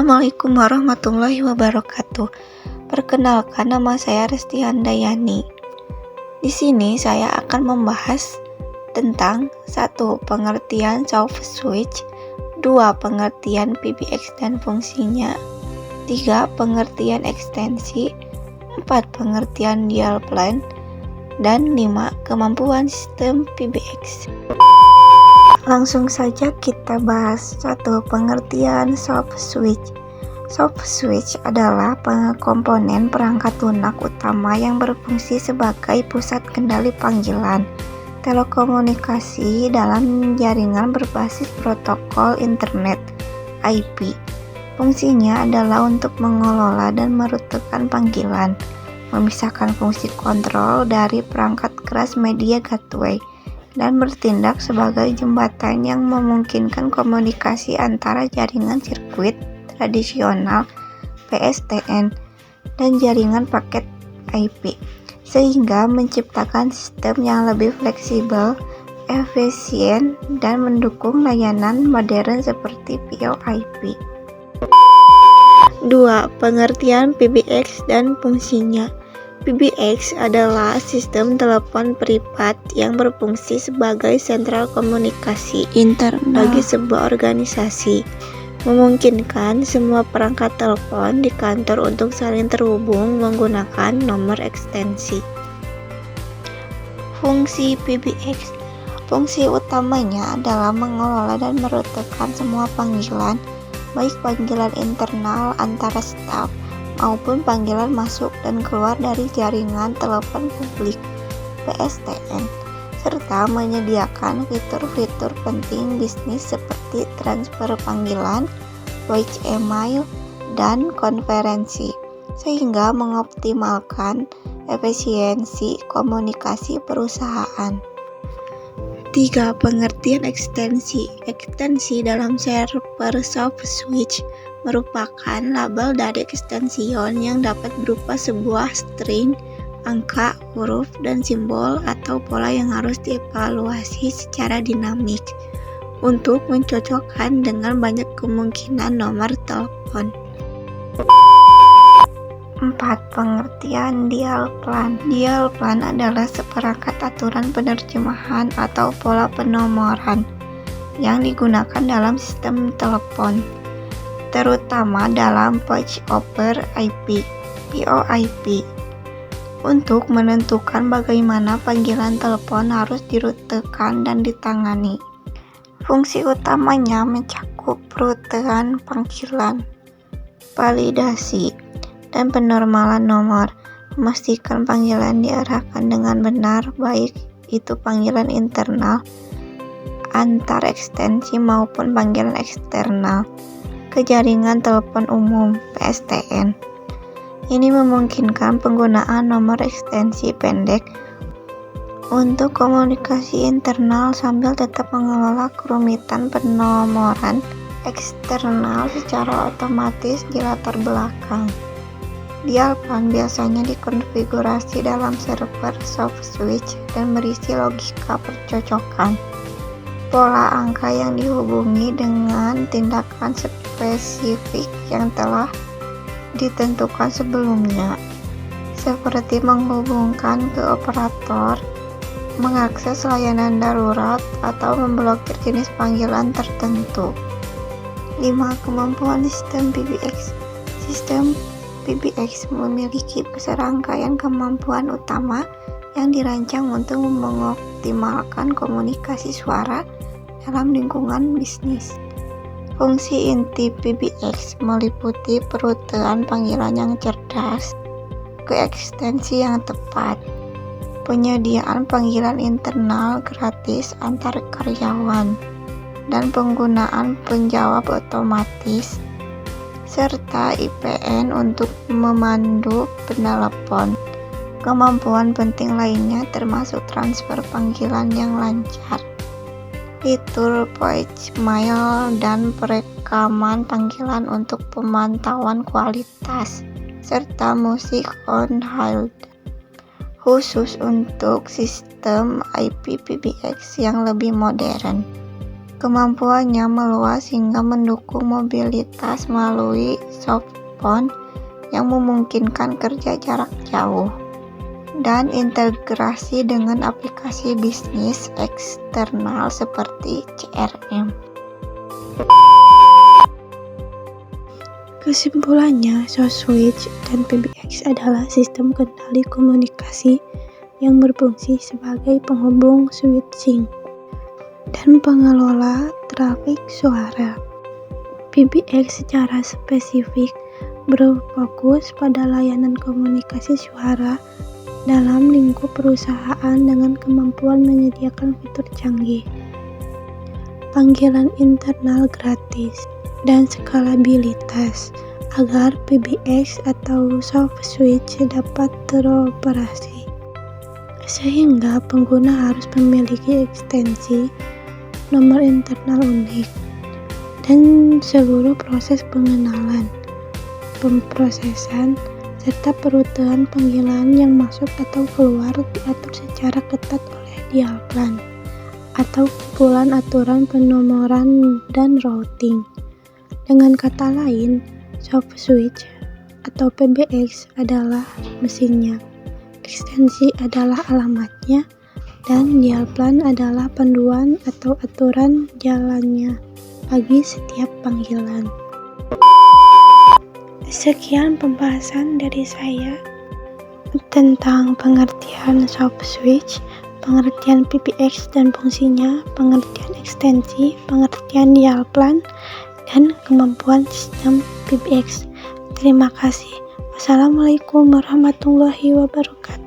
Assalamualaikum warahmatullahi wabarakatuh. Perkenalkan, nama saya Resti Handayani. Di sini saya akan membahas tentang 1. Pengertian soft switch, 2. Pengertian PBX dan fungsinya, 3. Pengertian ekstensi, 4. Pengertian dial plan, dan 5. Kemampuan sistem PBX. Langsung saja kita bahas 1. Pengertian soft switch. Soft switch adalah komponen perangkat lunak utama yang berfungsi sebagai pusat kendali panggilan telekomunikasi dalam jaringan berbasis protokol internet IP. Fungsinya adalah untuk mengelola dan merutekan panggilan, memisahkan fungsi kontrol dari perangkat keras media gateway, dan bertindak sebagai jembatan yang memungkinkan komunikasi antara jaringan sirkuit tradisional PSTN dan jaringan paket IP, sehingga menciptakan sistem yang lebih fleksibel, efisien, dan mendukung layanan modern seperti VoIP. 2. Pengertian PBX dan fungsinya. PBX adalah sistem telepon privat yang berfungsi sebagai sentral komunikasi internal bagi sebuah organisasi, memungkinkan semua perangkat telepon di kantor untuk saling terhubung menggunakan nomor ekstensi. Fungsi PBX. Fungsi utamanya adalah mengelola dan merutekan semua panggilan, baik panggilan internal antara staf maupun panggilan masuk dan keluar dari jaringan telepon publik PSTN, serta menyediakan fitur-fitur penting bisnis seperti transfer panggilan, voice email, dan konferensi, sehingga mengoptimalkan efisiensi komunikasi perusahaan. 3. Pengertian ekstensi. Ekstensi dalam server soft switch merupakan label dari ekstension yang dapat berupa sebuah string, angka, huruf, dan simbol atau pola yang harus dievaluasi secara dinamik untuk mencocokkan dengan banyak kemungkinan nomor telepon. 4. Pengertian dial plan. Dial plan adalah seperangkat aturan penerjemahan atau pola penomoran yang digunakan dalam sistem telepon, terutama dalam voice over IP (VoIP), untuk menentukan bagaimana panggilan telepon harus dirutekan dan ditangani. Fungsi utamanya mencakup rutean panggilan, validasi, dan penormalan nomor, memastikan panggilan diarahkan dengan benar, baik itu panggilan internal, antar ekstensi maupun panggilan eksternal ke jaringan telepon umum PSTN. Ini memungkinkan penggunaan nomor ekstensi pendek untuk komunikasi internal sambil tetap mengelola kerumitan penomoran eksternal secara otomatis di latar belakang. Dial plan biasanya dikonfigurasi dalam server soft switch dan berisi logika percocokan pola angka yang dihubungi dengan tindakan spesifik yang telah ditentukan sebelumnya, seperti menghubungkan ke operator, mengakses layanan darurat, atau memblokir jenis panggilan tertentu. 5. Kemampuan sistem PBX. Sistem PBX memiliki serangkaian kemampuan utama yang dirancang untuk mengoptimalkan komunikasi suara dalam lingkungan bisnis. Fungsi inti PBX meliputi perutean panggilan yang cerdas ke ekstensi yang tepat, penyediaan panggilan internal gratis antar karyawan, dan penggunaan penjawab otomatis, serta IPN untuk memandu penelepon. Kemampuan penting lainnya termasuk transfer panggilan yang lancar, fitur voicemail, dan perekaman panggilan untuk pemantauan kualitas, serta musik on hold khusus untuk sistem IP PBX yang lebih modern. Kemampuannya meluas hingga mendukung mobilitas melalui softphone yang memungkinkan kerja jarak jauh dan integrasi dengan aplikasi bisnis eksternal seperti CRM. Kesimpulannya, SoftSwitch dan PBX adalah sistem kendali komunikasi yang berfungsi sebagai penghubung switching dan pengelola trafik suara. PBX secara spesifik berfokus pada layanan komunikasi suara dalam lingkup perusahaan dengan kemampuan menyediakan fitur canggih, panggilan internal gratis, dan skalabilitas agar PBX atau SoftSwitch dapat teroperasi. Sehingga pengguna harus memiliki ekstensi nomor internal unik dan seluruh proses pengenalan, pemrosesan, serta perutuhan panggilan yang masuk atau keluar diatur secara ketat oleh dial plan atau kumpulan aturan penomoran dan routing. Dengan kata lain, SoftSwitch atau PBX adalah mesinnya, ekstensi adalah alamatnya, dan dial plan adalah panduan atau aturan jalannya bagi setiap panggilan. Sekian pembahasan dari saya tentang pengertian SoftSwitch, pengertian PBX dan fungsinya, pengertian ekstensi, pengertian dial plan, dan kemampuan sistem PBX. Terima kasih. Wassalamualaikum warahmatullahi wabarakatuh.